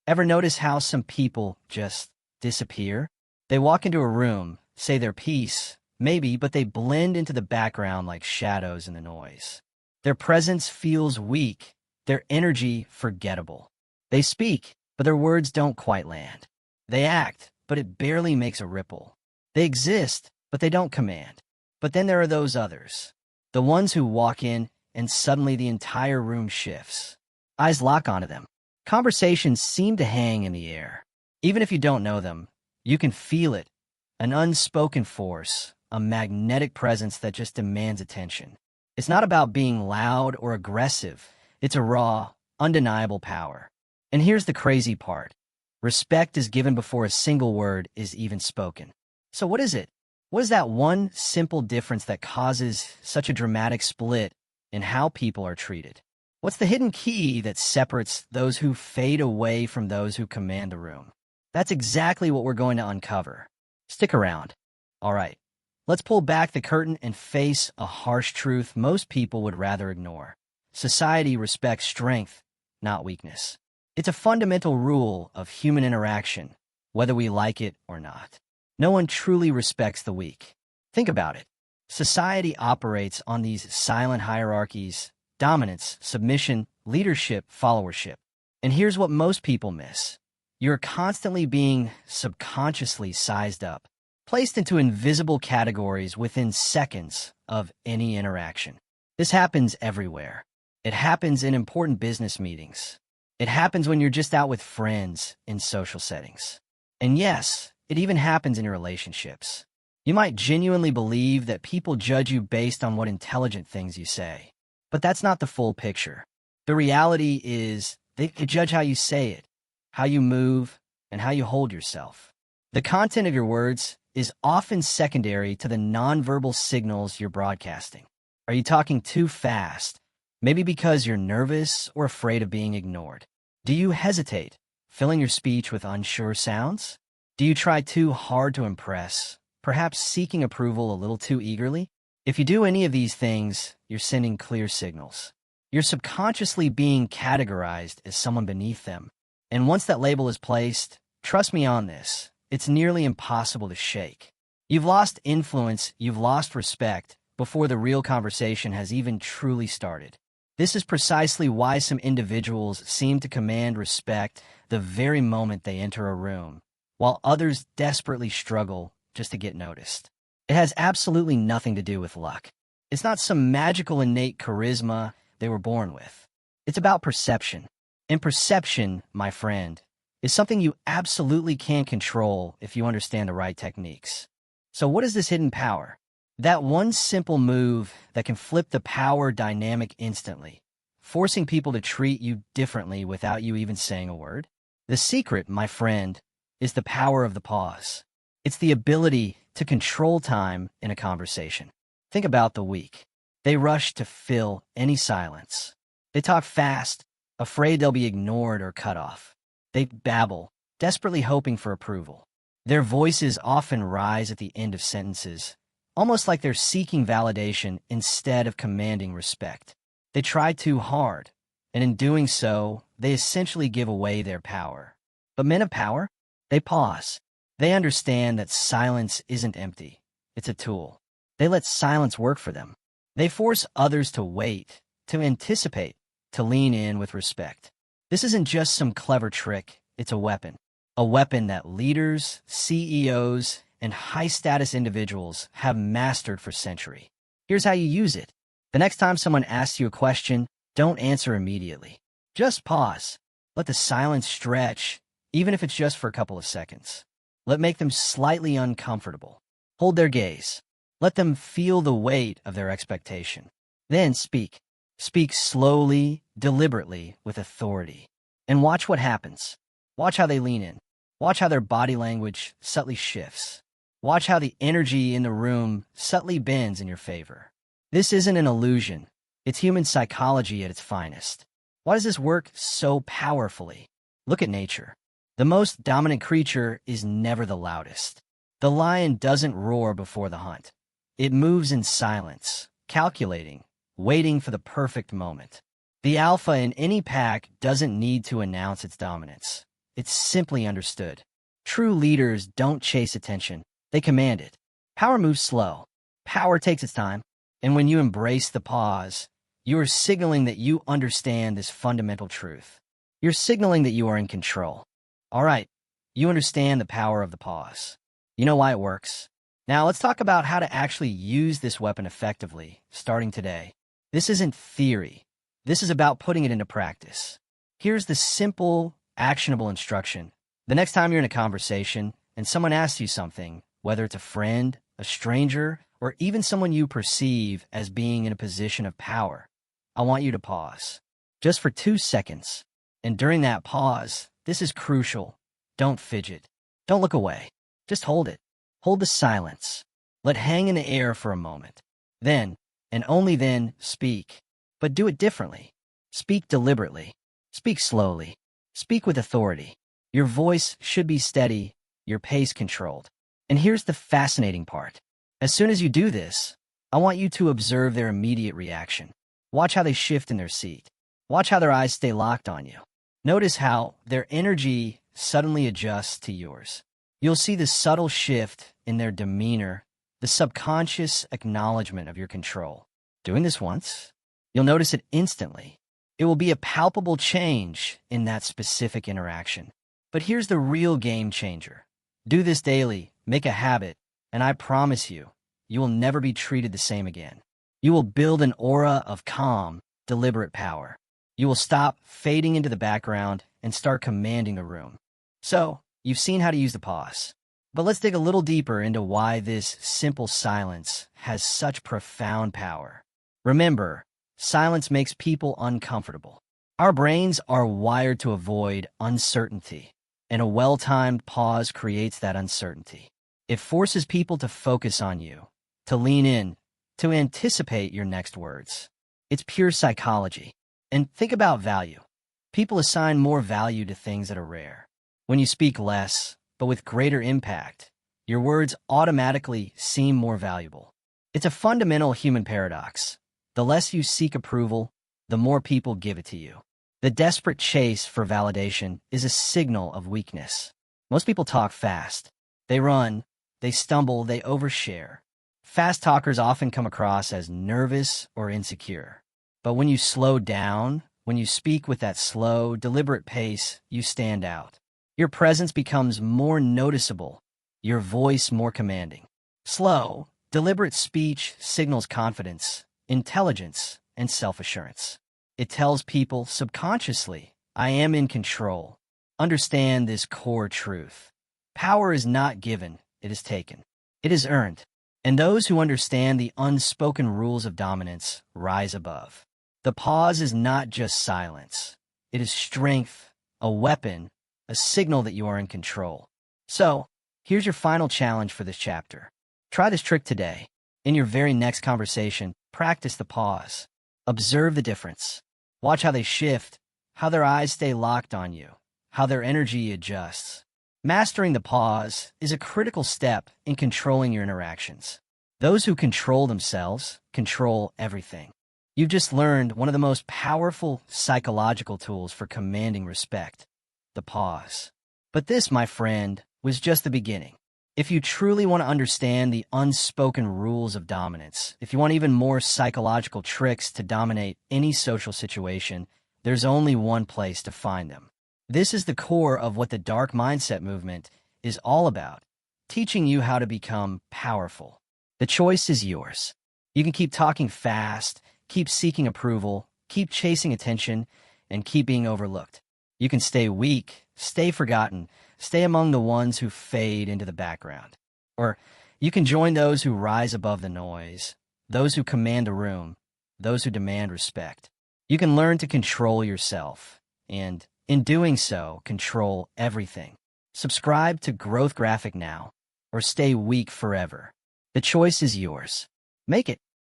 Ever notice how some people just disappear? They walk into a room, say their piece, maybe, but they blend into the background like shadows in the noise. Their presence feels weak, their energy forgettable. They speak, but their words don't quite land. They act, but it barely makes a ripple. They exist, but they don't command. But then there are those others, the ones who walk in and suddenly the entire room shifts. Eyes lock onto them. Conversations seem to hang in the air. Even if you don't know them, you can feel it, an unspoken force, a magnetic presence that just demands attention. It's not about being loud or aggressive. It's a raw, undeniable power. And here's the crazy part. Respect is given before a single word is even spoken. So what is it? What is that one simple difference that causes such a dramatic split in how people are treated? What's the hidden key that separates those who fade away from those who command the room? That's exactly what we're going to uncover. Stick around. All right, let's pull back the curtain and face a harsh truth most people would rather ignore. Society respects strength, not weakness. It's a fundamental rule of human interaction, whether we like it or not. No one truly respects the weak. Think about it. Society operates on these silent hierarchies: dominance, submission, leadership, followership. And here's what most people miss. You're constantly being subconsciously sized up, placed into invisible categories within seconds of any interaction. This happens everywhere. It happens in important business meetings. It happens when you're just out with friends in social settings. And yes, it even happens in your relationships. You might genuinely believe that people judge you based on what intelligent things you say. But that's not the full picture. The reality is they judge how you say it, how you move, and how you hold yourself. The content of your words is often secondary to the nonverbal signals you're broadcasting. Are you talking too fast? Maybe because you're nervous or afraid of being ignored. Do you hesitate, filling your speech with unsure sounds? Do you try too hard to impress, perhaps seeking approval a little too eagerly? If you do any of these things, you're sending clear signals. You're subconsciously being categorized as someone beneath them. And once that label is placed, trust me on this, it's nearly impossible to shake. You've lost influence, you've lost respect, before the real conversation has even truly started. This is precisely why some individuals seem to command respect the very moment they enter a room, while others desperately struggle just to get noticed. It has absolutely nothing to do with luck. It's not some magical innate charisma they were born with. It's about perception. And perception, my friend, is something you absolutely can control if you understand the right techniques. So what is this hidden power? That one simple move that can flip the power dynamic instantly, forcing people to treat you differently without you even saying a word? The secret, my friend, is the power of the pause. It's the ability to control time in a conversation. Think about the weak. They rush to fill any silence. They talk fast, afraid they'll be ignored or cut off. They babble, desperately hoping for approval. Their voices often rise at the end of sentences, almost like they're seeking validation instead of commanding respect. They try too hard, and in doing so, they essentially give away their power. But men of power, they pause. They understand that silence isn't empty. It's a tool. They let silence work for them. They force others to wait, to anticipate, to lean in with respect. This isn't just some clever trick. It's a weapon. A weapon that leaders, CEOs, and high-status individuals have mastered for centuries. Here's how you use it. The next time someone asks you a question, don't answer immediately. Just pause. Let the silence stretch, even if it's just for a couple of seconds. Make them slightly uncomfortable. Hold their gaze. Let them feel the weight of their expectation. Then speak. Speak slowly, deliberately, with authority. And watch what happens. Watch how they lean in. Watch how their body language subtly shifts. Watch how the energy in the room subtly bends in your favor. This isn't an illusion. It's human psychology at its finest. Why does this work so powerfully? Look at nature. The most dominant creature is never the loudest. The lion doesn't roar before the hunt. It moves in silence, calculating, waiting for the perfect moment. The alpha in any pack doesn't need to announce its dominance. It's simply understood. True leaders don't chase attention. They command it. Power moves slow. Power takes its time. And when you embrace the pause, you are signaling that you understand this fundamental truth. You're signaling that you are in control. All right, you understand the power of the pause. You know why it works. Now let's talk about how to actually use this weapon effectively, starting today. This isn't theory. This is about putting it into practice. Here's the simple, actionable instruction. The next time you're in a conversation and someone asks you something, whether it's a friend, a stranger, or even someone you perceive as being in a position of power, I want you to pause. Just for 2 seconds. And during that pause, this is crucial. Don't fidget. Don't look away. Just hold it. Hold the silence. Let hang in the air for a moment. Then, and only then, speak. But do it differently. Speak deliberately. Speak slowly. Speak with authority. Your voice should be steady, your pace controlled. And here's the fascinating part. As soon as you do this, I want you to observe their immediate reaction. Watch how they shift in their seat. Watch how their eyes stay locked on you. Notice how their energy suddenly adjusts to yours. You'll see the subtle shift in their demeanor, the subconscious acknowledgement of your control. Doing this once, you'll notice it instantly. It will be a palpable change in that specific interaction. But here's the real game changer. Do this daily, make a habit, and I promise you, you will never be treated the same again. You will build an aura of calm, deliberate power. You will stop fading into the background and start commanding the room. So, you've seen how to use the pause. But let's dig a little deeper into why this simple silence has such profound power. Remember, silence makes people uncomfortable. Our brains are wired to avoid uncertainty, and a well-timed pause creates that uncertainty. It forces people to focus on you, to lean in, to anticipate your next words. It's pure psychology. And think about value. People assign more value to things that are rare. When you speak less, but with greater impact, your words automatically seem more valuable. It's a fundamental human paradox. The less you seek approval, the more people give it to you. The desperate chase for validation is a signal of weakness. Most people talk fast. They run, they stumble, they overshare. Fast talkers often come across as nervous or insecure. But when you slow down, when you speak with that slow, deliberate pace, you stand out. Your presence becomes more noticeable, your voice more commanding. Slow, deliberate speech signals confidence, intelligence, and self-assurance. It tells people subconsciously, I am in control. Understand this core truth. Power is not given, it is taken. It is earned. And those who understand the unspoken rules of dominance rise above. The pause is not just silence. It is strength, a weapon, a signal that you are in control. So, here's your final challenge for this chapter. Try this trick today. In your very next conversation, practice the pause. Observe the difference. Watch how they shift, how their eyes stay locked on you, how their energy adjusts. Mastering the pause is a critical step in controlling your interactions. Those who control themselves control everything. You've just learned one of the most powerful psychological tools for commanding respect, the pause. But this, my friend, was just the beginning. If you truly want to understand the unspoken rules of dominance, if you want even more psychological tricks to dominate any social situation, there's only one place to find them. This is the core of what the Dark Mindset movement is all about, teaching you how to become powerful. The choice is yours. You can keep talking fast, keep seeking approval, keep chasing attention, and keep being overlooked. You can stay weak, stay forgotten, stay among the ones who fade into the background. Or you can join those who rise above the noise, those who command a room, those who demand respect. You can learn to control yourself, and in doing so, control everything. Subscribe to Growth Graphic now, or stay weak forever. The choice is yours. Make it.